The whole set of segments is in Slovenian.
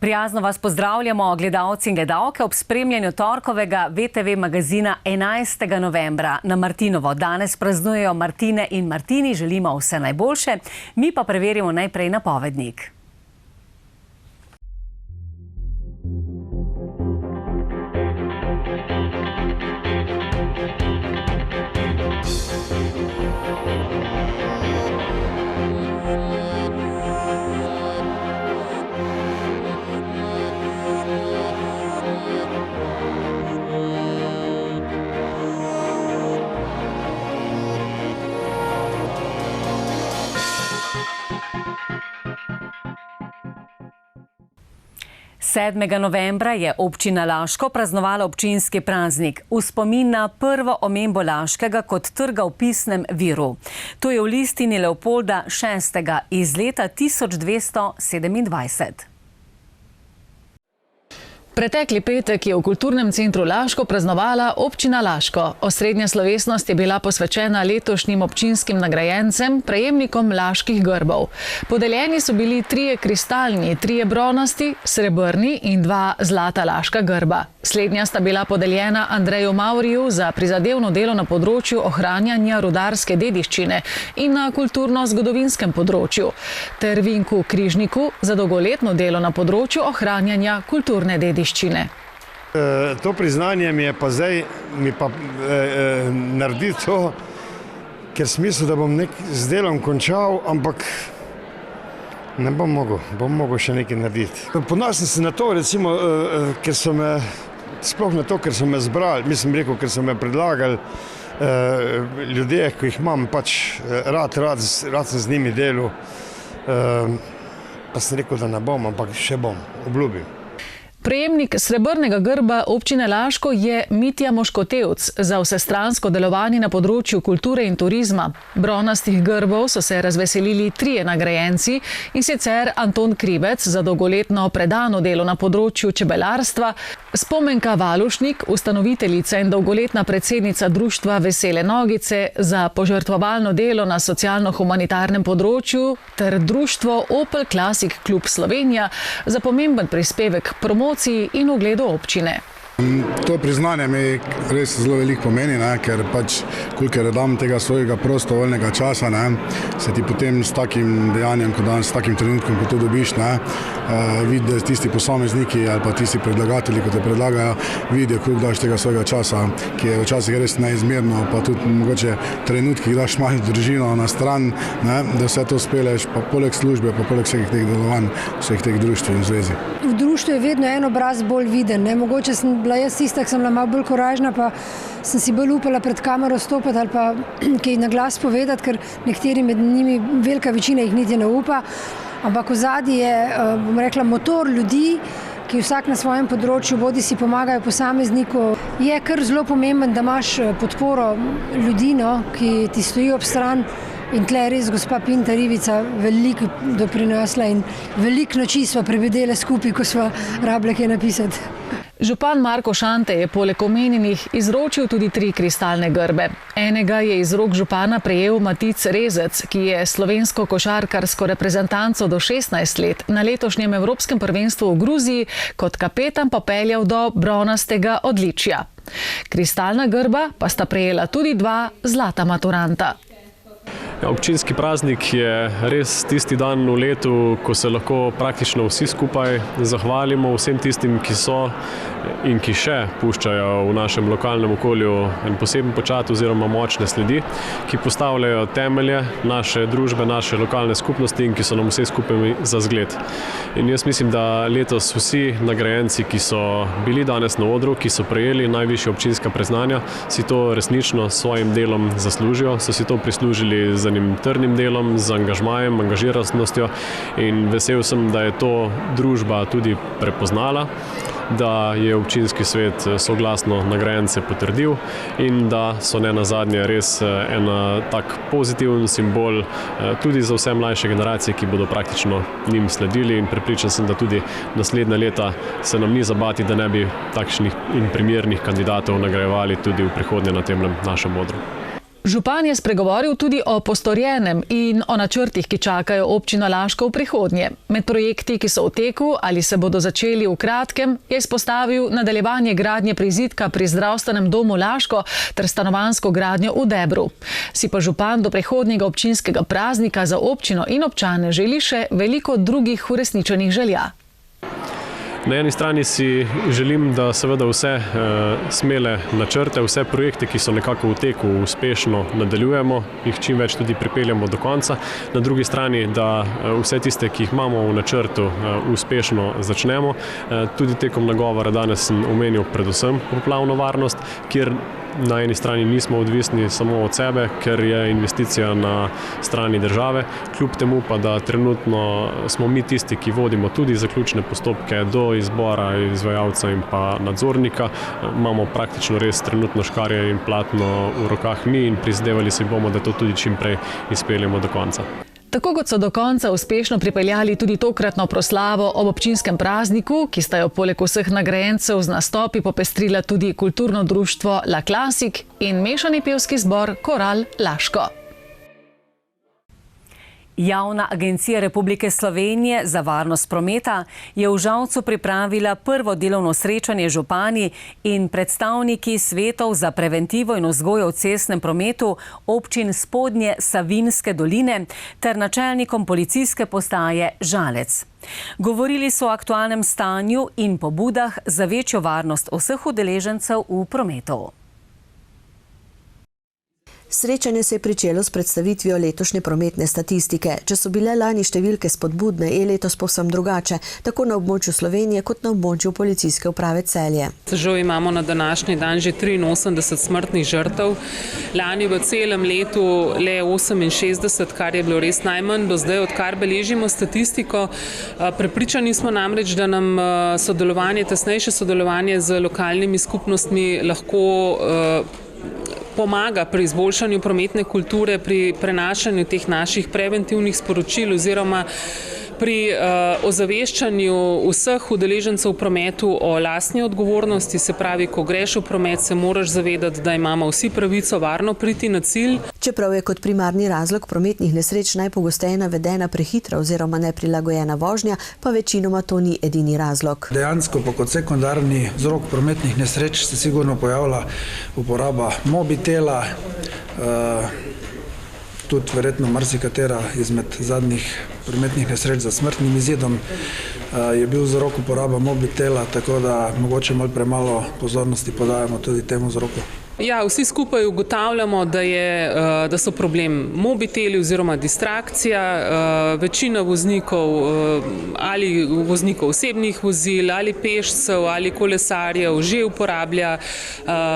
Prijazno vas pozdravljamo, gledalci in gledalke, ob spremljanju torkovega VTV magazina 11. novembra na Martinovo. Danes praznujejo Martine in Martini, želimo vse najboljše. Mi pa preverimo najprej napovednik. Sedmega novembra je občina Laško praznovala občinski praznik v spomin na prvo omembo Laškega kot trga v pisnem viru. To je v listini Leopolda VI. Iz leta 1227. Pretekli petek je v Kulturnem centru Laško praznovala občina Laško. Osrednja slovesnost je bila posvečena letošnjim občinskim nagrajencem, prejemnikom laških grbov. Podeljeni so bili 3 kristalni, 3 bronasti, srebrni in 2 zlata laška grba. Slednja sta bila podeljena Andreju Mauriju za prizadevno delo na področju ohranjanja rudarske dediščine in na kulturno-zgodovinskem področju, ter Vinku Križniku za dolgoletno delo na področju ohranjanja kulturne dediščine. To priznanje mi je pa zdaj naredi to, ker sem mislil, da bom z delom končal, ampak ne bom mogel še nekaj narediti. Ponosen sem na to, recimo, ker so me, sploh na to, ker so me zbrali, ker so me predlagali ljudje, ki jih imam, pač rad sem z njimi delal, pa sem rekel, da ne bom, ampak še bom, obljubim. Prejemnik srebrnega grba občine Laško je Mitja Moškotevc za vsestransko delovanje na področju kulture in turizma. Bronastih grbov so se razveselili 3 nagrajenci, in sicer Anton Kribec za dolgoletno predano delo na področju čebelarstva, Spomenka Valušnik, ustanoviteljica in dolgoletna predsednica društva Vesele nogice za požrtvovalno delo na socialno-humanitarnem področju, ter društvo Opel Classic Klub Slovenija za pomemben prispevek promociji in ugledu občine. To priznanje mi res zelo veliko pomeni, ker pač, kolikor dam tega svojega prostovoljnega časa, se ti potem s takim dejanjem, s takim trenutkom, ko to dobiš, vidi, da tisti posamezniki ali pa tisti predlagatelji, ko te predlagajo, vidijo, koliko daš tega svojega časa, ki je včasih res neizmerno, pa tudi mogoče trenutki, ki daš malo družino na stran, da vse to speleš, pa poleg službe, pa poleg vseh teh delovanj, vseh teh društv in zvezi. V društvu je vedno en obraz bolj viden, mogoče sem bila jaz tista, ki sem bila malo bolj koražna, pa sem si bolj upala pred kamero stopiti ali pa kaj na glas povedati, ker nekateri med njimi, velika večina jih niti ne upa, ampak v zadnji je, bom rekla, motor ljudi, ki vsak na svojem področju bodi si pomagajo posamezniku. Je kar zelo pomemben, da imaš podporo ljudi, ki ti stojijo ob stran. In tle res gospa Pinta Rivica veliko doprinesla in veliko noči sva prebedele skupaj, ko sva rabile kaj napisati. Župan Marko Šante je poleg omenjenih izročil tudi 3 kristalne grbe. Enega je iz rok župana prejel Matic Rezec, ki je slovensko košarkarsko reprezentanco do 16 let na letošnjem Evropskem prvenstvu v Gruziji kot kapetan popeljal do bronastega odličja. Kristalna grba pa sta prejela tudi 2 zlata maturanta. Občinski praznik je res tisti dan v letu, ko se lahko praktično vsi skupaj zahvalimo vsem tistim, ki so in ki še puščajo v našem lokalnem okolju en poseben počat oziroma močne sledi, ki postavljajo temelje naše družbe, naše lokalne skupnosti in ki so nam vse skupaj za zgled. In jaz mislim, da letos vsi nagrajenci, ki so bili danes na odru, ki so prejeli najvišja občinska priznanja, si to resnično s svojim delom zaslužijo, so si to prislužili z enim trdnim delom, z angažmajem, angažiranostjo in vesel sem, da je to družba tudi prepoznala, da je občinski svet soglasno nagrajence potrdil in da so nenazadnje res en tak pozitiven simbol tudi za vse mlajše generacije, ki bodo praktično njim sledili, in prepričan sem, da tudi naslednja leta se nam ni zabati, da ne bi takšnih in primernih kandidatov nagrajevali tudi v prihodnje na tem našem odru. Župan je spregovoril tudi o postorjenem in o načrtih, ki čakajo občino Laško v prihodnje. Med projekti, ki so v teku ali se bodo začeli v kratkem, je izpostavil nadaljevanje gradnje prizidka pri zdravstvenem domu Laško ter stanovanjsko gradnjo v Debru. Si pa župan do prihodnjega občinskega praznika za občino in občane želi še veliko drugih uresničenih želja. Na eni strani si želim, da seveda vse smele načrte, vse projekte, ki so nekako v teku, uspešno nadaljujemo, jih čim več tudi pripeljemo do konca. Na drugi strani, da vse tiste, ki jih imamo v načrtu, uspešno začnemo. Tudi tekom nagovora danes sem omenil predvsem poplavno varnost, kjer na eni strani nismo odvisni samo od sebe, ker je investicija na strani države. Kljub temu pa, da trenutno smo mi tisti, ki vodimo tudi zaključne postopke do izbora izvajalca in pa nadzornika. Imamo praktično res trenutno škarje in platno v rokah mi in prizadevali si bomo, da to tudi čim prej izpeljemo do konca. Tako kot so do konca uspešno pripeljali tudi tokratno proslavo ob občinskem prazniku, ki sta jo poleg vseh nagrajencev z nastopi popestrila tudi kulturno društvo La Classic in mešani pevski zbor Koral Laško. Javna agencija Republike Slovenije za varnost prometa je v Žalcu pripravila prvo delovno srečanje župani in predstavniki svetov za preventivo in vzgojo v cestnem prometu občin Spodnje Savinjske doline ter načelnikom policijske postaje Žalec. Govorili so o aktualnem stanju in pobudah za večjo varnost vseh udeležencev v prometu. Srečanje se je pričelo s predstavitvijo letošnje prometne statistike. Če so bile lani številke spodbudne, je letos povsem drugače, tako na območju Slovenije kot na območju policijske uprave Celje. Žal imamo na današnji dan že 83 smrtnih žrtev. Lani v celem letu le 68, kar je bilo res najmanj do zdaj, odkar beležimo statistiko. Prepričani smo namreč, da nam tesnejše sodelovanje z lokalnimi skupnostmi lahko pomaga pri izboljšanju prometne kulture, pri prenašanju teh naših preventivnih sporočil oziroma pri ozaveščanju vseh udeležencev v prometu o lastni odgovornosti. Se pravi, ko greš v promet, se moraš zavedati, da imamo vsi pravico varno priti na cilj. Čeprav je kot primarni razlog prometnih nesreč najpogosteje navedena prehitra oziroma neprilagojena vožnja, pa večinoma to ni edini razlog. Dejansko pa kot sekundarni vzrok prometnih nesreč se sigurno pojavlja uporaba mobitela, tudi verjetno marsikatera izmed zadnjih prometnih nesreč za smrtnim izidom je bil vzrok uporaba mobitela, tako da mogoče malo premalo pozornosti podajamo tudi temu vzroku. Ja, vsi skupaj ugotavljamo, da so problem mobiteli oziroma distrakcija. Večina voznikov ali voznikov osebnih vozil ali pešcev ali kolesarjev že uporablja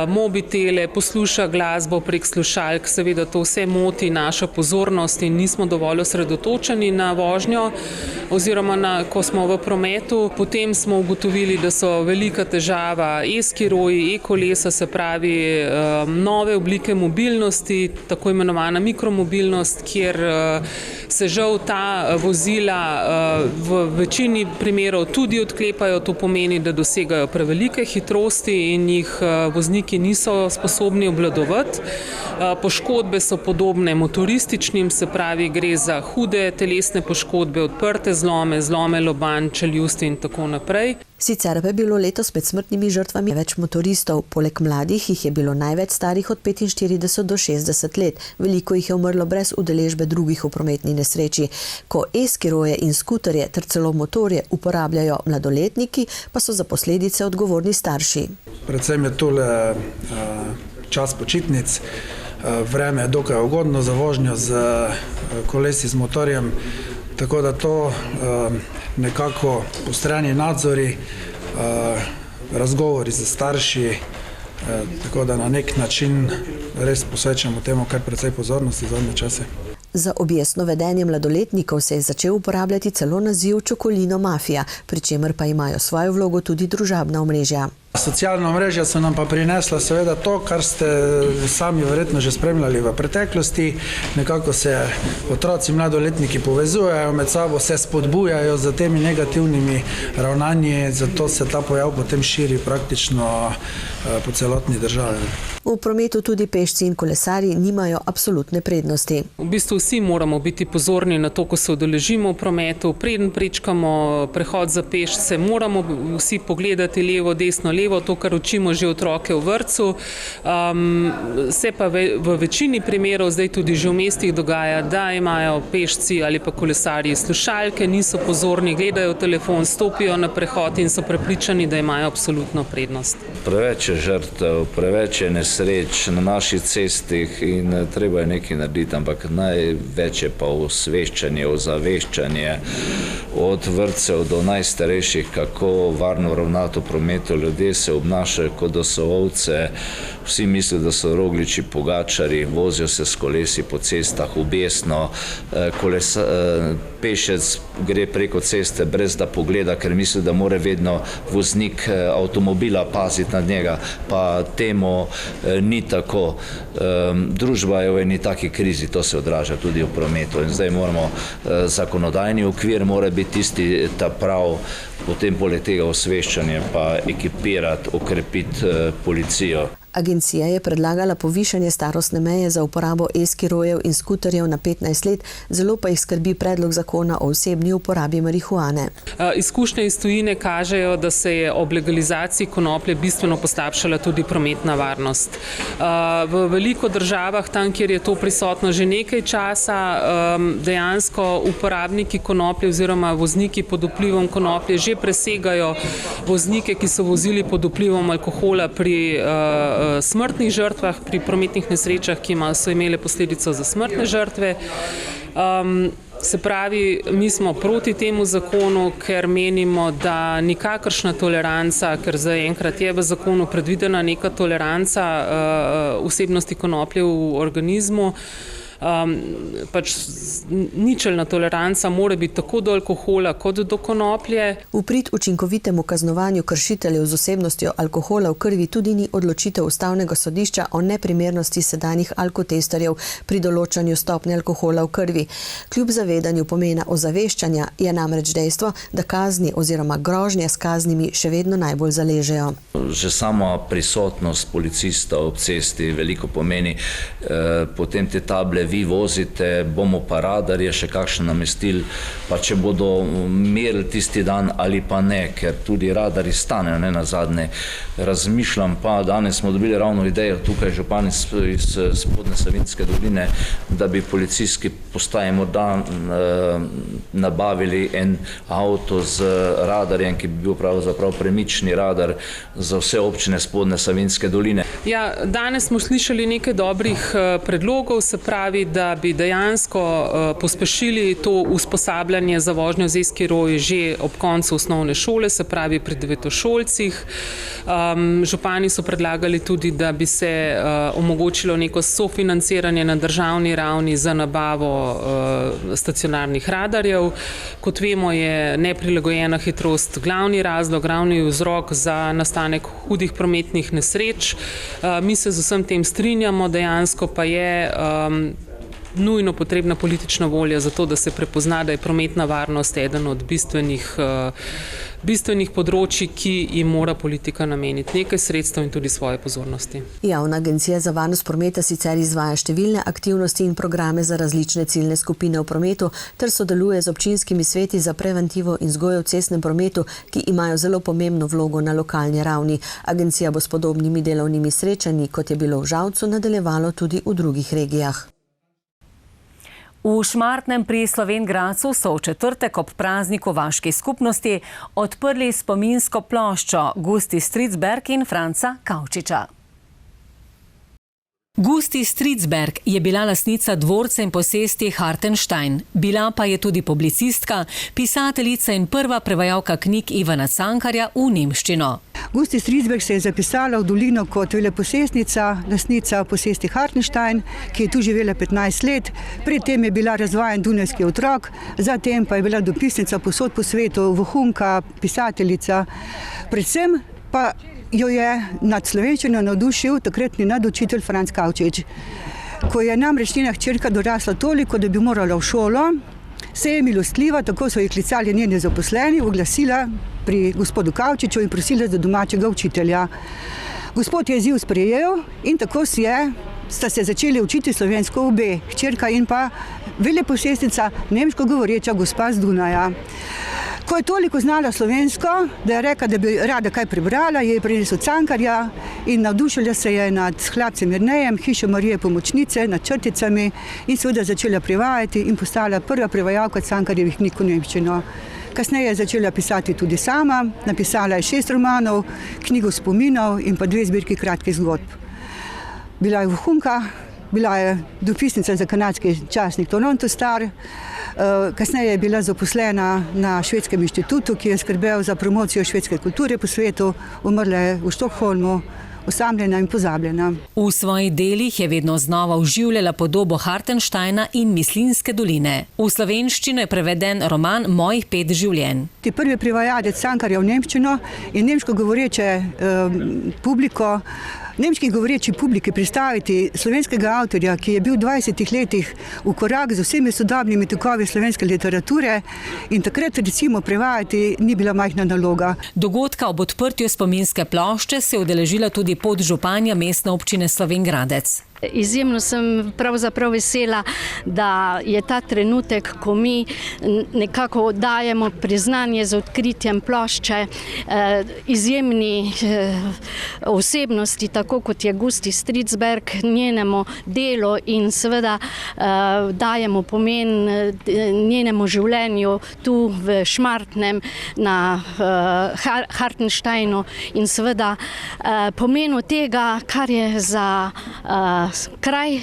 mobitele, posluša glasbo prek slušalk. Seveda to vse moti našo pozornost in nismo dovolj osredotočeni na vožnjo oziroma ko smo v prometu. Potem smo ugotovili, da so velika težava e-skiroji, e-kolesa, se pravi nove oblike mobilnosti, tako imenovana mikromobilnost, kjer se žal ta vozila v večini primerov tudi odklepajo. To pomeni, da dosegajo prevelike hitrosti in jih vozniki niso sposobni obvladovati. Poškodbe so podobne motorističnim, se pravi, gre za hude telesne poškodbe, odprte zlome, zlome lobanj, čeljusti in tako naprej. Sicer pa je bilo letos med smrtnimi žrtvami več motoristov. Poleg mladih jih je bilo največ starih od 45 do 60 let. Veliko jih je umrlo brez udeležbe drugih v prometni nesreči. Ko e-skiroje in skuterje ter celo motorje uporabljajo mladoletniki, pa so za posledice odgovorni starši. Predvsem je tole čas počitnic. Vreme je dokaj ugodno za vožnjo z kolesi z motorjem, tako da to nekako ostrani nadzori, razgovori z starši, tako da na nek način res posvečamo temu kar precej pozornosti zadnje čase. Za objestno vedenje mladoletnikov se je začel uporabljati celo naziv čokolino mafija, pri čemer pa imajo svojo vlogo tudi družabna omrežja. Socialna mreža so nam pa prinesla seveda to, kar ste sami verjetno že spremljali v preteklosti. Nekako se otroci, mladoletniki povezujejo med sabo, se spodbujajo za temi negativnimi ravnanji, zato se ta pojav potem širi praktično po celotni državi. V prometu tudi pešci in kolesarji nimajo absolutne prednosti. V bistvu vsi moramo biti pozorni na to, ko se udeležimo v prometu. Preden prečkamo prehod za pešce, moramo vsi pogledati levo, desno, levo, to, kar učimo že otroke v vrtcu. Se pa v večini primerov zdaj tudi že v mestih dogaja, da imajo pešci ali pa kolesarji slušalke, niso pozorni, gledajo telefon, stopijo na prehod in so prepričani, da imajo absolutno prednost. Preveč je žrtev, preveč je nesreč na naših cestih in treba je nekaj narediti, ampak največ je pa osveščanje, ozaveščanje od vrtcev do najstarejših, kako varno ravnati v prometu. Ljudje se obnašajo, kot da so ovce, vsi mislijo, da so Rogliči, Pogačarji, vozijo se s kolesi po cestah ubesno, pešec gre preko ceste brez da pogleda, ker misli, da mora vedno voznik avtomobila paziti nad njega, pa temu ni tako. Družba je v eni taki krizi, to se odraža tudi v prometu in zdaj moramo, zakonodajni okvir mora biti tisti ta prav, potem poleg tega osveščanje pa ekipirati, okrepiti policijo. Agencija je predlagala povišanje starostne meje za uporabo e-skirojev in skuterjev na 15 let, zelo pa jih skrbi predlog zakona o osebni uporabi marihuane. Izkušnje iz tujine kažejo, da se je ob legalizaciji konoplje bistveno poslabšala tudi prometna varnost. V veliko državah, tam, kjer je to prisotno že nekaj časa, dejansko uporabniki konoplje oziroma vozniki pod vplivom konoplje že presegajo voznike, ki so vozili pod vplivom alkohola pri smrtnih žrtvah, pri prometnih nesrečah, ki so imele posledico za smrtne žrtve. Se pravi, mi smo proti temu zakonu, ker menimo, da nikakršna toleranca, ker zaenkrat je v zakonu predvidena neka toleranca vsebnosti konoplje v organizmu, pač ničelna toleranca mora biti tako do alkohola kot do konoplje. V prid učinkovitemu kaznovanju kršiteljev z vsebnostjo alkohola v krvi tudi ni odločitev Ustavnega sodišča o neprimernosti sedanjih alkotesterjev pri določanju stopnje alkohola v krvi. Kljub zavedanju pomena ozaveščanja je namreč dejstvo, da kazni oziroma grožnje s kaznimi še vedno najbolj zaležejo. Že sama prisotnost policista ob cesti veliko pomeni, potem te table vi vozite, bomo pa radarje še kakšen namestil, pa če bodo merili tisti dan ali pa ne, ker tudi radari stanejo, ne nazadnje. Razmišljam pa, danes smo dobili ravno idejo tukaj župani iz Spodnje Savinjske doline, da bi policijski postaji morda nabavili en avto z radarjem, ki bi bil pravzaprav premični radar za vse občine Spodnje Savinjske doline. Ja, danes smo slišali nekaj dobrih predlogov, se pravi, da bi dejansko pospešili to usposabljanje za vožnjo z e-skiroji že ob koncu osnovne šole, se pravi pri devetošolcih. Župani so predlagali tudi, da bi se omogočilo neko sofinanciranje na državni ravni za nabavo stacionarnih radarjev. Kot vemo, je neprilagojena hitrost glavni razlog, glavni vzrok za nastanek hudih prometnih nesreč. Mi se z vsem tem strinjamo, dejansko pa je nujno potrebna politična volja za to, da se prepozna, da je prometna varnost eden od bistvenih področji, ki jim mora politika nameniti nekaj sredstev in tudi svoje pozornosti. Javna agencija za varnost prometa sicer izvaja številne aktivnosti in programe za različne ciljne skupine v prometu ter sodeluje z občinskimi sveti za preventivo in vzgojo v cestnem prometu, ki imajo zelo pomembno vlogo na lokalni ravni. Agencija bo s podobnimi delovnimi srečanji, kot je bilo v Žalcu, nadaljevalo tudi v drugih regijah. V Šmartnem pri Slovenj Gradcu so v četrtek ob prazniku vaške skupnosti odprli spominsko ploščo Gusti Stridsberg in Franca Kavčiča. Gusti Stridsberg je bila lastnica dvorca in posesti Hartenstein. Bila pa je tudi publicistka, pisateljica in prva prevajalka knjig Ivana Cankarja v nemščino. Gusti Stridsberg se je zapisala v dolino kot veleposestnica, lastnica posesti Hartenstein, ki je tu živela 15 let. Pred tem je bila razvajen dunajski otrok, zatem pa je bila dopisnica povsod po svetu, vohunka, pisateljica. Predvsem pa jo je nad slovenščino navdušil takratni nadučitelj Franc Kavčič. Ko je namreč njena hčerka dorasla toliko, da bi morala v šolo, se je milostljiva, tako so ji klicali njeni zaposleni, oglasila pri gospodu Kavčiču in prosila za domačega učitelja. Gospod je izziv sprejel in tako sta se začeli učiti slovensko obe, hčerka in pa veleposestnica, nemško govoreča gospa z Dunaja. Ko je toliko znala slovensko, da je rekla, da bi rada kaj prebrala, je prinesel Cankarja in navdušila se je nad Hlapcem Jernejem, Hišo Marije Pomočnice, nad črticami in seveda začela prevajati in postala prva prevajalka Cankarjevih knjig v nemščino. Kasneje je začela pisati tudi sama, napisala je 6 romanov, knjigo spominov in pa 2 zbirki kratkih zgodb. Bila je vohunka, bila je dopisnica za kanadski časnik Toronto Star, kasneje je bila zaposlena na Švedskem inštitutu, ki je skrbel za promocijo švedske kulture po svetu, umrla je v Štokholmu, osamljena in pozabljena. V svojih delih je vedno znova oživljala podobo Hartensteina in Mislinjske doline. V slovenščino je preveden roman Mojih 5 življenj. Prvi prevajadec Cankarja v nemščino in nemško govoreče nemški govoreči publiki predstaviti slovenskega avtorja, ki je bil v 20 letih v korak z vsemi sodobnimi tokovi slovenske literature in takrat recimo prevajati ni bila majhna naloga. Dogodka ob odprtju spominske plošče se je udeležila tudi podžupanja mestne občine Slovenj Gradec. Izjemno sem pravzaprav vesela, da je ta trenutek, ko mi nekako dajemo priznanje z odkritjem plošče izjemni osebnosti, tako kot je Gusti Stridsberg, njenemu delu in seveda dajemo pomen njenemu življenju tu v Šmartnem na Hartensteinu in seveda pomenu tega, kar je za kraj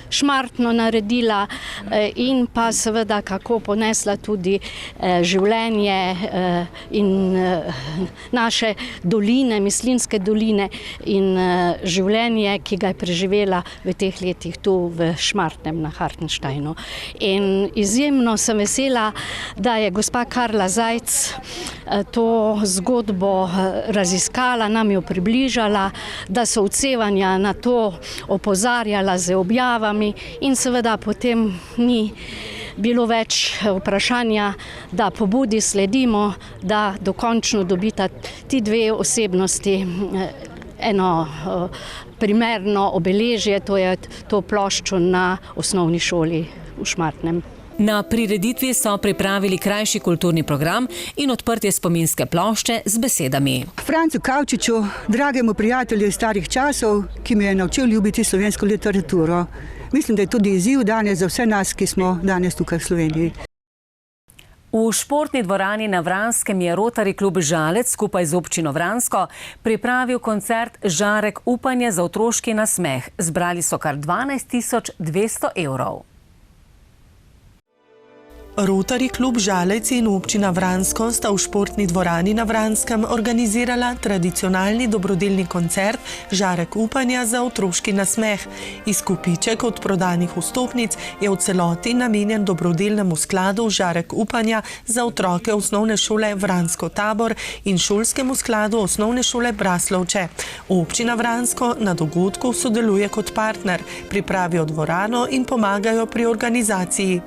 Šmartno naredila in pa seveda kako ponesla tudi življenje in naše doline, Mislinjske doline in življenje, ki ga je preživela v teh letih tu v Šmartnem na Hartensteinu. In izjemno sem vesela, da je gospa Karla Zajc to zgodbo raziskala, nam jo približala, da so odsevanja na to opozarjala z objavami in seveda potem ni bilo več vprašanja, da pobudi sledimo, da dokončno dobita ti 2 osebnosti eno primerno obeležje, to je to ploščo na osnovni šoli v Šmartnem. Na prireditvi so pripravili krajši kulturni program in odprtje spominske plošče z besedami. Francu Kavčiču, dragemu prijatelju iz starih časov, ki mi je naučil ljubiti slovensko literaturo. Mislim, da je tudi izziv danes za vse nas, ki smo danes tukaj v Sloveniji. V športni dvorani na Vranskem je Rotary klub Žalec skupaj z občino Vransko pripravil koncert Žarek upanja za otroški nasmeh. Zbrali so kar 12.200 evrov. Rotary klub Žalec in občina Vransko sta v športni dvorani na Vranskem organizirala tradicionalni dobrodelni koncert Žarek upanja za otroški nasmeh. Izkupiček od prodanih vstopnic je v celoti namenjen dobrodelnemu skladu Žarek upanja za otroke osnovne šole Vransko Tabor in šolskemu skladu osnovne šole Braslovče. Občina Vransko na dogodku sodeluje kot partner, pripravijo dvorano in pomagajo pri organizaciji.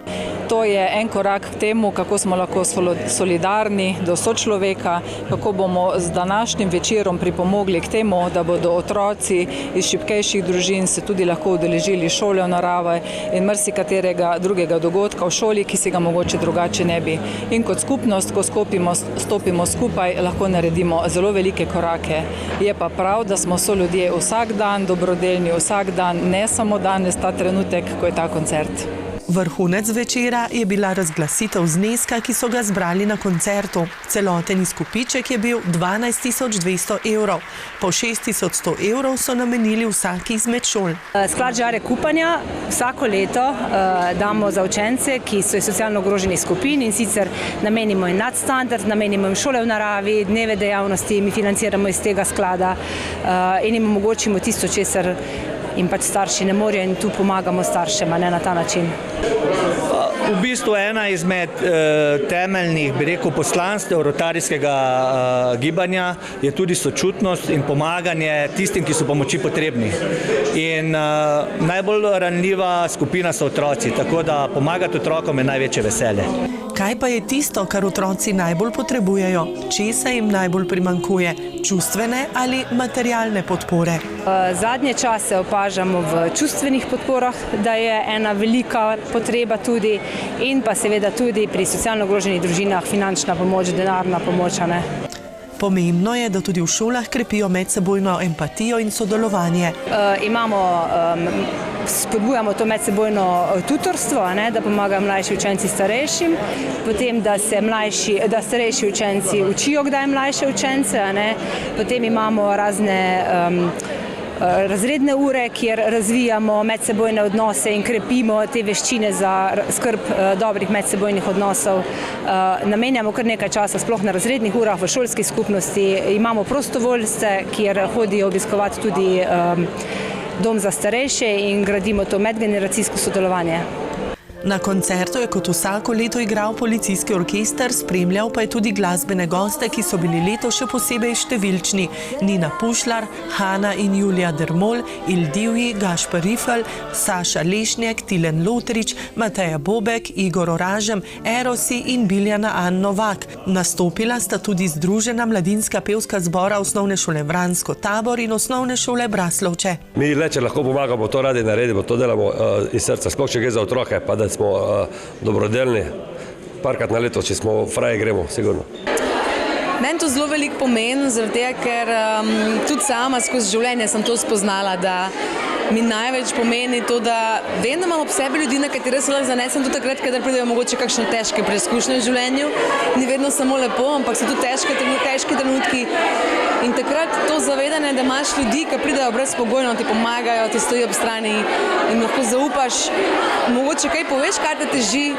To je en korak k temu, kako smo lahko solidarni do sočloveka, kako bomo z današnjim večerom pripomogli k temu, da bodo otroci iz šibkejših družin se tudi lahko udeležili šole v naravi in marsikaterega drugega dogodka v šoli, ki si ga mogoče drugače ne bi. In kot skupnost, ko stopimo skupaj, lahko naredimo zelo velike korake. Je pa prav, da smo soljudje vsak dan dobrodelni, vsak dan, ne samo danes, ta trenutek, ko je ta koncert. Vrhunec večera je bila razglasitev zneska, ki so ga zbrali na koncertu. Celoten izkupiček je bil 12.200 evrov. Po 6.100 evrov so namenili vsaki izmed šol. Sklad Žarek upanja vsako leto damo za učence, ki so iz socialno ogroženih skupin, in sicer namenimo jim nadstandard, namenimo jim šole v naravi, dneve dejavnosti, mi financiramo iz tega sklada in jim omogočimo tisto, česar in pač starši ne morejo in tu pomagamo staršem, a ne na ta način. V bistvu ena izmed temeljnih, bi rekel, poslanstev rotarijskega gibanja je tudi sočutnost in pomaganje tistim, ki so pomoči potrebni. In najbolj ranljiva skupina so otroci, tako da pomagati otrokom je največje veselje. Kaj pa je tisto, kar otroci najbolj potrebujejo? Česa jim najbolj primanjkuje? Čustvene ali materialne podpore? Zadnje čase opažamo v čustvenih podporah, da je ena velika potreba tudi in pa seveda tudi pri socialno ogroženih družinah finančna pomoč, denarna pomoč. Pomembno je, da tudi v šolah krepijo medsebojno empatijo in sodelovanje. Spodbujamo to medsebojno tutorstvo, da pomagajo mlajši učenci starejšim, potem da starejši učenci učijo kdaj mlajše učence, potem imamo razne razredne ure, kjer razvijamo medsebojne odnose in krepimo te veščine za skrb dobrih medsebojnih odnosov. Namenjamo kar nekaj časa, sploh na razrednih urah v šolski skupnosti. Imamo prostovoljce, kjer hodijo obiskovati tudi dom za starejše in gradimo to medgeneracijsko sodelovanje. Na koncertu je kot vsako leto igral policijski orkester, spremljal pa je tudi glasbene goste, ki so bili letos še posebej številčni. Nina Pušlar, Hanna in Julija Dermol, Ildivji, Gašper Rifel, Saša Lešnjek, Tilen Lotrič, Mateja Bobek, Igor Oražem, Erosi in Biljana Ann Novak. Nastopila sta tudi Združena mladinska pevska zbora Osnovne šole Vransko Tabor in Osnovne šole Braslovče. Mi če lahko pomagamo, to radi naredimo, to delamo iz srca, sploh če gre za otroke, pa da smo dobrodelni, parkrat na leto, če smo fraji, gremo, sigurno. Meni to zelo veliko pomeni, zaradi tega, ker tudi sama skozi življenje sem to spoznala, da mi največ pomeni to, da vem, da imam ob sebi ljudi, na katere se lahko zanesem tudi takrat, kadar pridejo mogoče kakšne težke preizkušnje v življenju. Ni vedno samo lepo, ampak so tudi težki trenutki. In takrat to zavedanje, da imaš ljudi, ki pridejo brezpogojno, ti pomagajo, ti stojijo ob strani in lahko zaupaš, mogoče kaj poveš, kar te teži,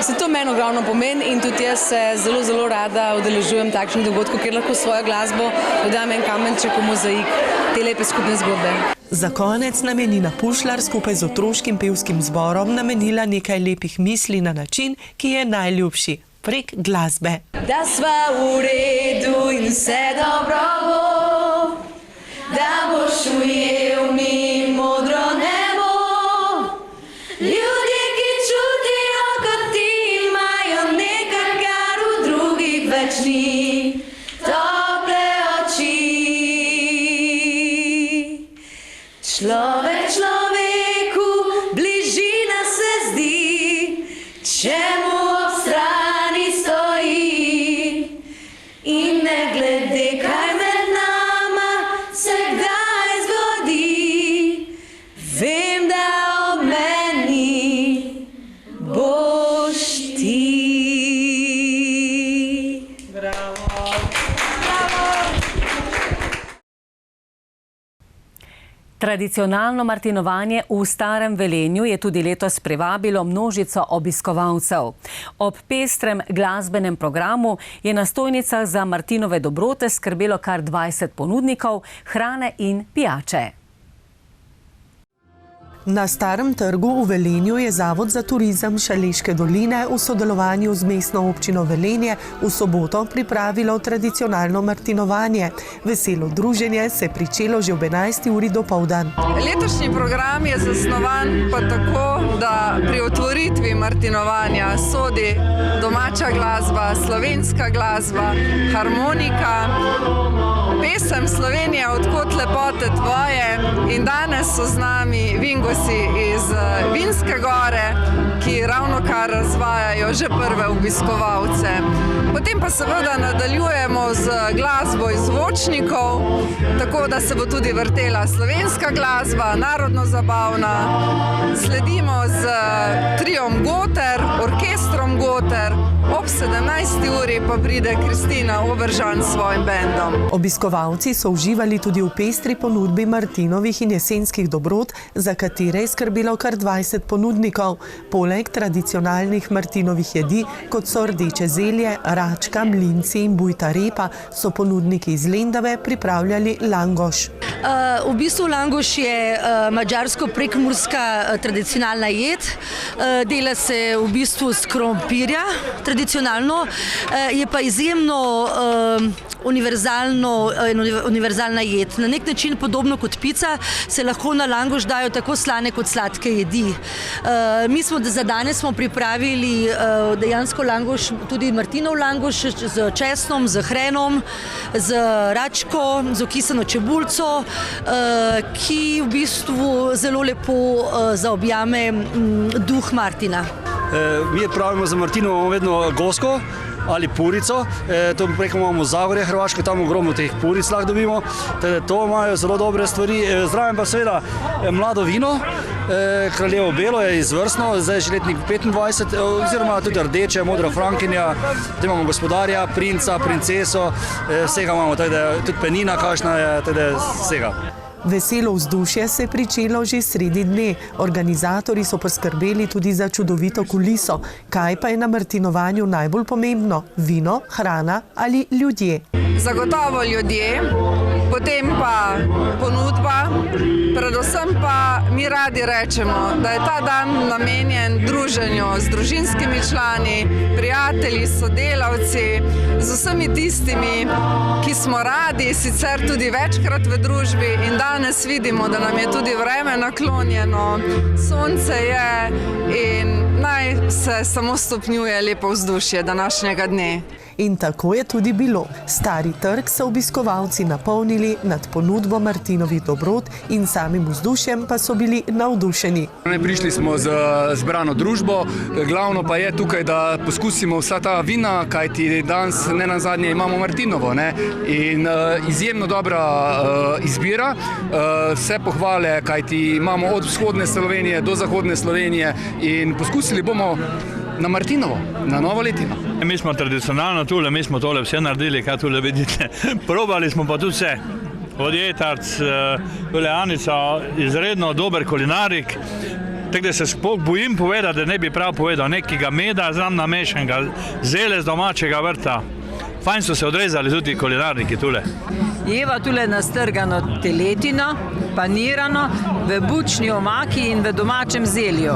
se to meni ogromno pomeni in tudi jaz se zelo, zelo rada udeležujem takšnih dogodkov, kjer lahko svojo glasbo dodam en kamenček v mozaik te lepe skupne zgodbe. Za konec nam je Nina Pušlar skupaj z otroškim pevskim zborom namenila nekaj lepih misli na način, ki je najljubši, prek glasbe. Da sva v redu in vse dobro bo, da boš ujel mi modro nebo. Ljudje, ki čutijo kot ti, imajo nekaj, kar v drugih več ni, tople oči. Človek človeku bližina se zdi, če mu ob strani stoji. In ne glede, kaj med nama se kdaj zgodi, vem, da ob meni boš ti. Tradicionalno martinovanje v Starem Velenju je tudi letos privabilo množico obiskovalcev. Ob pestrem glasbenem programu je na stojnicah za Martinove dobrote skrbelo kar 20 ponudnikov hrane in pijače. Na Starem trgu v Velenju je Zavod za turizem Šaleške doline v sodelovanju z mestno občino Velenje v soboto pripravilo tradicionalno martinovanje. Veselo druženje se je pričelo že ob 11. uri dopoldan. Letošnji program je zasnovan pa tako, da pri otvoritvi martinovanja sodi domača glasba, slovenska glasba, harmonika, pesem Slovenije, od kod lepote tvoje, in danes so z nami Vingosi iz Vinske gore, ki ravnokar razvajajo že prve obiskovalce. Potem pa seveda nadaljujemo z glasbo iz zvočnikov, tako da se bo tudi vrtela slovenska glasba, narodno zabavna. Sledimo z triom Goter, orkestrom Goter, ob ob 17. uri pa pride Kristina Oberžan s svojim bendom. Obiskovalci so uživali tudi v pestri ponudbi martinovih in jesenskih dobrot, za katere je skrbelo kar 20 ponudnikov. Poleg tradicionalnih martinovih jedi, kot so rdeče zelje, račka, mlinci in bujta repa, so ponudniki iz Lendave pripravljali langoš. V bistvu langoš je madžarsko-prekmurska tradicionalna jed. Dela se v bistvu z krompirja, tradicionalno, je pa izjemno univerzalna jed. Na nek način podobno kot pica se lahko na langoš dajo tako slane kot sladke jedi. Mi smo za danes pripravili dejansko langoš, tudi martinov langoš z česnom, z hrenom, z račko, z okisano čebulco, ki v bistvu zelo lepo zaobjame duh Martina. Mi pravimo za Martinovo vedno gosko ali purico, to preko imamo Zagorje, Hrvaško, tam ogromno teh puric lahko dobimo, to imajo zelo dobre stvari. Zraven pa seveda mlado vino, Kraljevo belo je izvrstno, zdaj že letnik 25, oziroma tudi rdeče, modra frankinja, tu imamo gospodarja, princa, princeso, vsega imamo, tudi penina kakšna je, vsega. Veselo vzdušje se je pričelo že sredi dne. Organizatorji so poskrbeli tudi za čudovito kuliso. Kaj pa je na martinovanju najbolj pomembno? Vino, hrana ali ljudje? Zagotovo ljudje, potem pa ponudba, predvsem pa mi radi rečemo, da je ta dan namenjen druženju z družinskimi člani, prijatelji, sodelavci, z vsemi tistimi, ki smo radi, sicer tudi večkrat v družbi, in danes vidimo, da nam je tudi vreme naklonjeno, sonce je in naj se samo stopnjuje lepo vzdušje današnjega dne. In tako je tudi bilo. Stari trg so obiskovalci napolnili, nad ponudbo martinovih dobrot in samim vzdušjem pa so bili navdušeni. Prišli smo z zbrano družbo, glavno pa je tukaj, da poskusimo vsa ta vina, kajti danes ne nazadnje imamo Martinovo, in izjemno dobra izbira, vse pohvale, kajti imamo od vzhodne Slovenije do zahodne Slovenije in poskusili bomo na Martinovo, na novo letino. Mi smo tradicionalno tule, mi smo tole vse naredili, kaj tule vidite. Probali smo pa tudi vse. Od jetarc, tole Anica, izredno dober kulinarik. Tako da se sploh bojim povedati, da ne bi prav povedal, nekega meda znam namešanega, zelje z domačega vrta. Fajn so se odrezali tudi kulinarniki tule. Jeva tule nastrgano teletino, panirano, v bučni omaki in v domačem zelju.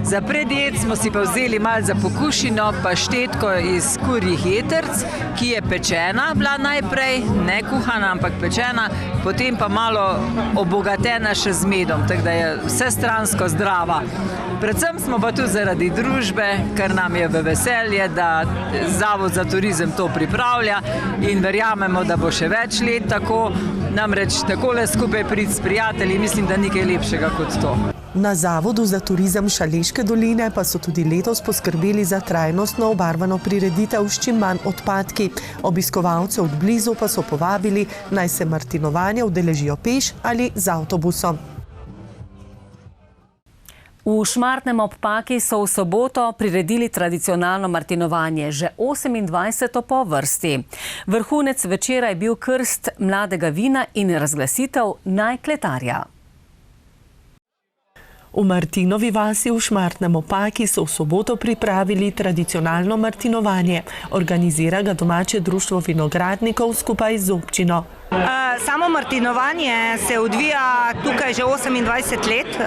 Za predjed smo si pa vzeli malo za pokušino paštetko iz kurjih jetrc, ki je pečena bila najprej, ne kuhana, ampak pečena, potem pa malo obogatena še z medom, tako da je vsestransko zdrava. Predvsem smo pa tu zaradi družbe, ker nam je v veselje, da Zavod za turizem to pripravlja in verjamemo, da bo še več let tako, namreč takole skupaj priti s prijatelji, mislim, da ni kaj lepšega kot to. Na Zavodu za turizem Šaleške doline pa so tudi letos poskrbeli za trajnostno obarvano prireditev s čim manj odpadki. Obiskovalce od blizu pa so povabili, naj se martinovanja udeležijo peš ali z avtobusom. V Šmartnem ob Paki so v soboto priredili tradicionalno martinovanje, že 28. po vrsti. Vrhunec večera je bil krst mladega vina in razglasitev najkletarja. V Martinovi vasi v Šmartnem ob Paki so v soboto pripravili tradicionalno martinovanje. Organizira ga domače društvo vinogradnikov skupaj z občino. Samo martinovanje se odvija tukaj že 28 let,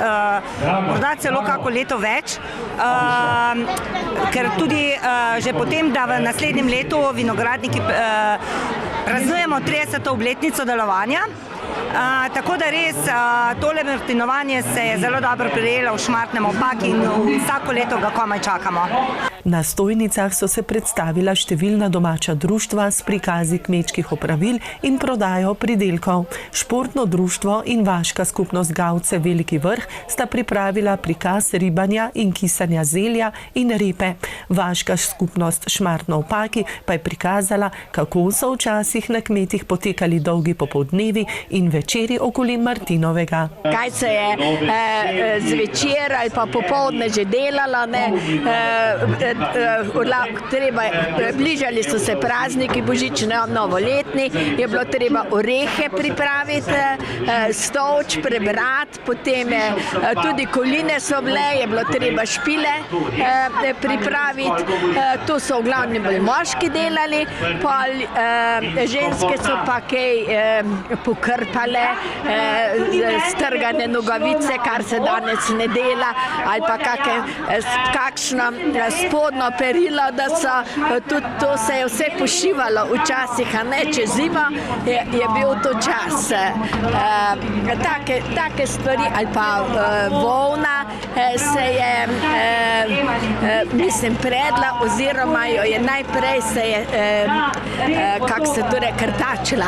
morda celo kako leto več, ker tudi že potem, da v naslednjem letu vinogradniki praznujemo 30. obletnico delovanja. Tako da res tole martinovanje se je zelo dobro prijelo v Šmartnem ob Paki in vsako leto ga komaj čakamo. Na stojnicah so se predstavila številna domača društva s prikazi kmečkih opravil in prodajo pridelkov. Športno društvo in vaška skupnost Gavce Veliki Vrh sta pripravila prikaz ribanja in kisanja zelja in repe. Vaška skupnost Šmartno ob Paki pa je prikazala, kako so včasih na kmetih potekali dolgi popoldnevi in večeri okoli Martinovega. Kaj se je zvečer ali pa popoldne že delala, bližali so se prazniki božični, novoletni, je bilo treba orehe pripraviti, stolč prebrati, potem tudi koline so bile, je bilo treba špile pripraviti, to so v glavnem bolj moški delali, pol ženske so pa kaj pokrpale, strgane nogavice, kar se danes ne dela, ali pa kakšno spodno perilo, da so, tudi to se je vse pošivalo včasih, a ne, čez zimo je bil to čas. Take stvari, ali pa volna se je, predla, oziroma jo je najprej se je, krtačila.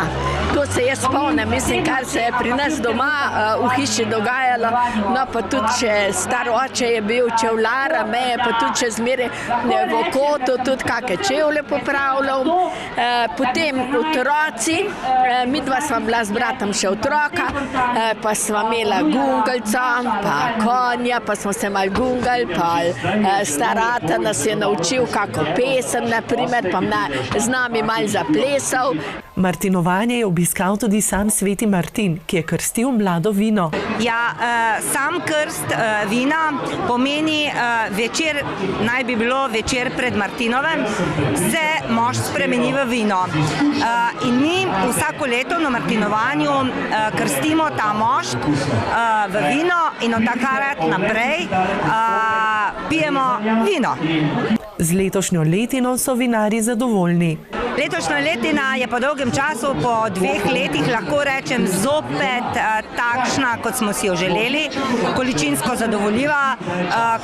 To se jaz spomnim, kar se je pri nas doma v hiši dogajalo, no pa tudi še star oče je bil čevlar, me je pa tudi še zmeraj v kotu, tudi kakšne čevlje popravljal. Potem otroci, midva sva bila z bratom še otroka, pa sva imela gungalca, pa konja, pa smo se malo gungali, pa starata nas je naučil kako pesem, naprimer, pa z nami malo zaplesal. Martinovanje je obiskal tudi sam sveti Martin, ki je krstil mlado vino. Ja, sam krst vina pomeni večer, naj bi bilo večer pred Martinovem, se mošt spremeni v vino. In mi vsako leto na Martinovanju krstimo ta mošt v vino in od takrat naprej pijemo vino. Z letošnjo letino so vinarji zadovoljni. Letošnja letina je po dolgem času, po 2 letih, lahko rečem, zopet takšna, kot smo si jo želeli, količinsko zadovoljiva,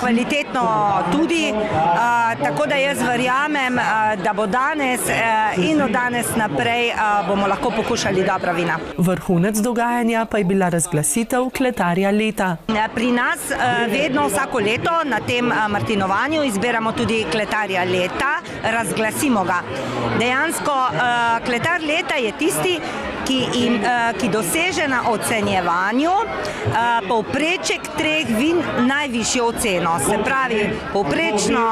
kvalitetno tudi, tako da jaz verjamem, da bo danes in od danes naprej bomo lahko pokušali dobra vina. Vrhunec dogajanja pa je bila razglasitev kletarja leta. Pri nas vedno vsako leto na tem Martinovanju izberamo tudi kletarja leta, razglasimo ga. Dejansko kletar leta je tisti, ki doseže na ocenjevanju povpreček 3 vin najvišjo oceno. Se pravi, povprečna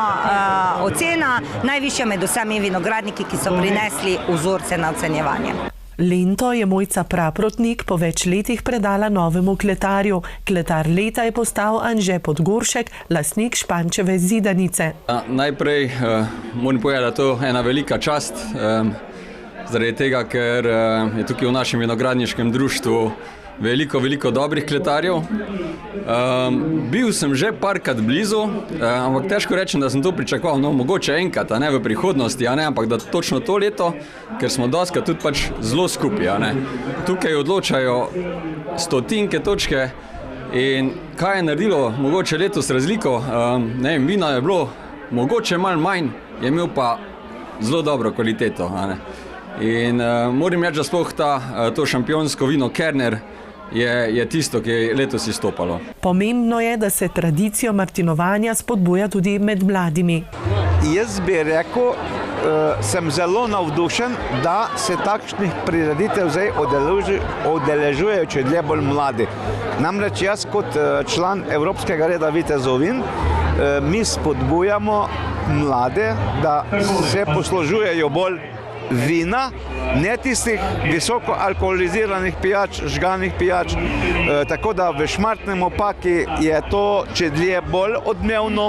ocena najvišja med vsemi vinogradniki, ki so prinesli vzorce na ocenjevanje. Lento je Mojca Praprotnik po več letih predala novemu kletarju. Kletar leta je postal Anže Podgoršek, lastnik Špančeve Zidanice. Najprej moram povedati, da je to ena velika čast, zaradi tega, ker je tukaj v našem vinogradniškem društvu veliko dobrih kletarjev. Bil sem že parkrat blizu, ampak težko rečem, da sem to pričakoval, no mogoče enkrat, a ne v prihodnosti, a ne, ampak da točno to leto, ker smo doskrat tudi pač zelo skupaj, a ne. Tukaj odločajo stotinke točke in kaj je naredilo mogoče letos razliko, ne vem, vino je bilo mogoče malo manj, je imel pa zelo dobro kvaliteto, a ne. In moram reči, da sploh to šampionsko vino Kerner je tisto, ki je letos izstopalo. Pomembno je, da se tradicijo martinovanja spodbuja tudi med mladimi. Jaz bi rekel, sem zelo navdušen, da se takšnih prireditev zdaj udeležujejo če dlje bolj mladi. Namreč jaz kot član Evropskega reda vitezov vin, mi spodbujamo mlade, da se poslužujejo bolj vina, ne tistih visoko alkoholiziranih pijač, žganih pijač, tako da v Šmartnem opaki je to če dlje bolj odmevno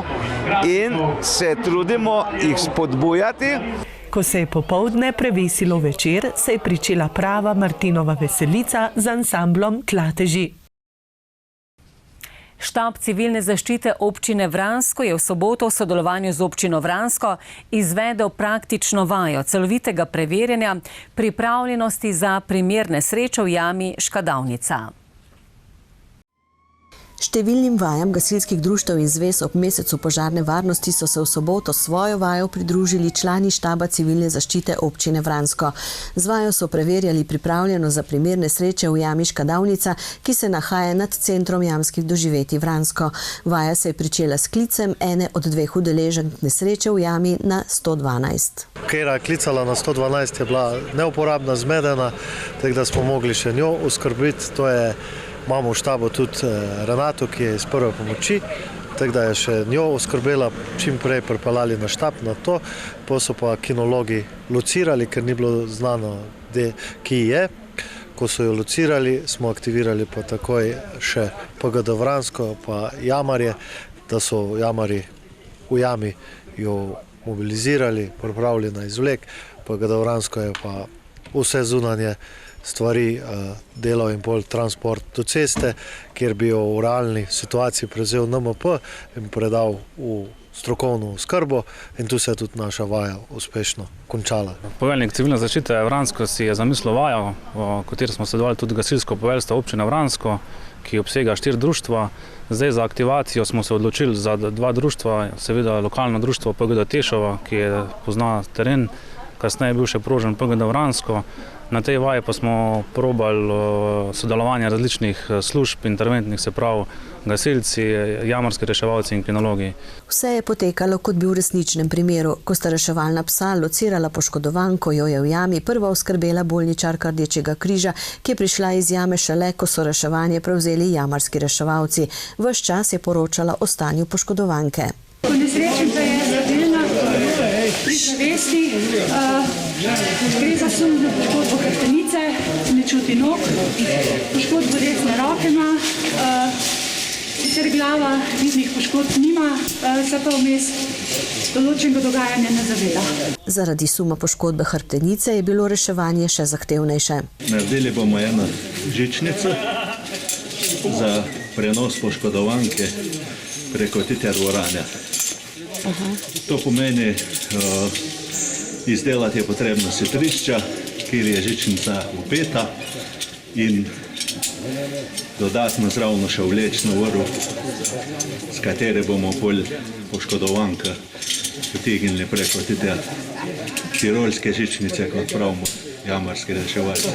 in se trudimo jih spodbujati. Ko se je popoldne prevesilo večer, se je pričela prava Martinova veselica z ansamblom Klateži. Štab civilne zaščite občine Vransko je v soboto v sodelovanju z občino Vransko izvedel praktično vajo celovitega preverjanja pripravljenosti za primer nesreče v jami Škadavnica. Številnim vajam gasilskih društev in zvez ob mesecu požarne varnosti so se v soboto svojo vajo pridružili člani štaba civilne zaščite občine Vransko. Z vajo so preverjali pripravljenost za primer nesreče v jami Škadavnica, ki se nahaja nad centrom jamskih doživetij Vransko. Vaja se je pričela s klicem ene od 2 udeleženk nesreče v jami na 112. Katera klicala na 112 je bila neuporabna, zmedena, tako da smo mogli še njo oskrbiti. To je Imamo v štabu tudi Renato, ki je iz prve pomoči tako da je še njo oskrbela čim prej pripeljali na štab na to, pa so pa kinologi locirali, ker ni bilo znano, ki je. Ko so jo locirali, smo aktivirali pa takoj še PGD Vransko pa jamarje, da so jamari v jami jo mobilizirali, pripravili na izvlek, PGD Vransko je pa vse zunanje stvari delal in pol transport do ceste, kjer bi jo v realni situaciji prevzel NMP in predal v strokovno skrbo in tu se je tudi naša vaja uspešno končala. Poveljnik civilne zaščite Vransko si je zamislil vajo, v kateri smo sodelovali tudi gasilsko poveljstvo občine Vransko, ki obsega 4 društva. Zdaj za aktivacijo smo se odločili za 2 društva, seveda lokalno društvo PGD Tešova, ki pozna teren, kasneje je bil še prožen PGD Vransko. Na tej vaji pa smo probali sodelovanje različnih služb, interventnih, se pravi gasilci, jamarski reševalci in kinologi. Vse je potekalo kot bi v resničnem primeru. Ko sta reševalna psa locirala poškodovanko, jo je v jami prva oskrbela bolničarka Rdečega križa, ki je prišla iz jame šele, ko so reševanje prevzeli jamarski reševalci. Ves čas je poročala o stanju poškodovanke. Ponesrečenka je stabilna, pri zavesti, gre za sumno poškodbo hrbtenice, ne čuti nog, poškodbo desne roke ima, sicer glava, vidnih poškodb nima, se pa vmes določenega dogajanja ne zaveda. Zaradi suma poškodbe hrbtenice je bilo reševanje še zahtevnejše. Naredili bomo eno žičnico za prenos poškodovanke preko te dvorane. To pomeni, izdelati je potrebno setrišča, kjer je žičnica vpeta in dodatno zravno še vlečno vrv, s katere bomo poškodovanka potegnili preko te tirolske žičnice, kot pravimo jamarski reševalci.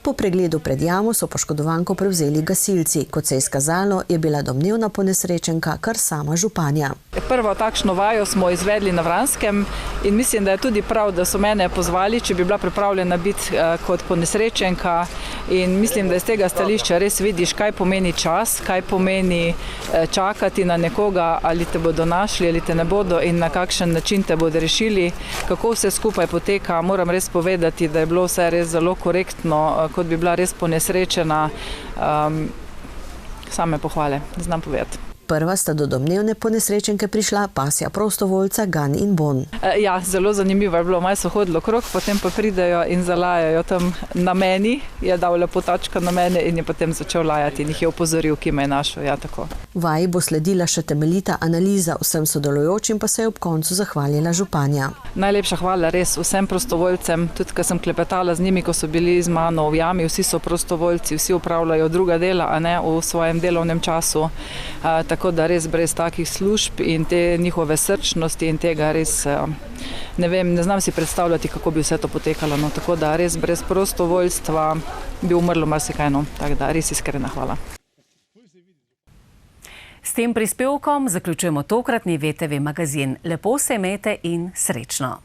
Po pregledu pred jamo so poškodovanko prevzeli gasilci. Kot se je izkazalo, je bila domnevna ponesrečenka kar sama županja. Prvo takšno vajo smo izvedli na Vranskem in mislim, da je tudi prav, da so mene pozvali, če bi bila pripravljena biti kot ponesrečenka, in mislim, da iz tega stališča res vidiš, kaj pomeni čas, kaj pomeni čakati na nekoga, ali te bodo našli ali te ne bodo in na kakšen način te bodo rešili, kako vse skupaj poteka. Moram res povedati, da je bilo vse res zelo korektno, kot bi bila res ponesrečena. Same pohvale, ne znam povedati. Prva sta do domnevne ponesrečenke prišla pasja prostovoljca Gan in Bon. Ja, zelo zanimivo je bilo, malo so hodili okrog, potem pa pridejo in zalajajo tam na meni, je dal lepo tačka na mene in je potem začel lajati in jih je opozoril, ki me je našel. Ja, tako. Vaji bo sledila še temeljita analiza, vsem sodelujočim pa se je ob koncu zahvalila županja. Najlepša hvala res vsem prostovoljcem, tudi ko sem klepetala z njimi, ko so bili z mano v jami, vsi so prostovoljci, vsi upravljajo druga dela, a ne v svojem delovnem času. Tako da res brez takih služb in te njihove srčnosti in tega res, ne vem, ne znam si predstavljati, kako bi vse to potekalo. No, tako da res brez prostovoljstva bi umrlo marsikaj, no, tako da res iskrena hvala. S tem prispevkom zaključujemo tokratni VTV magazin. Lepo se imejte in srečno!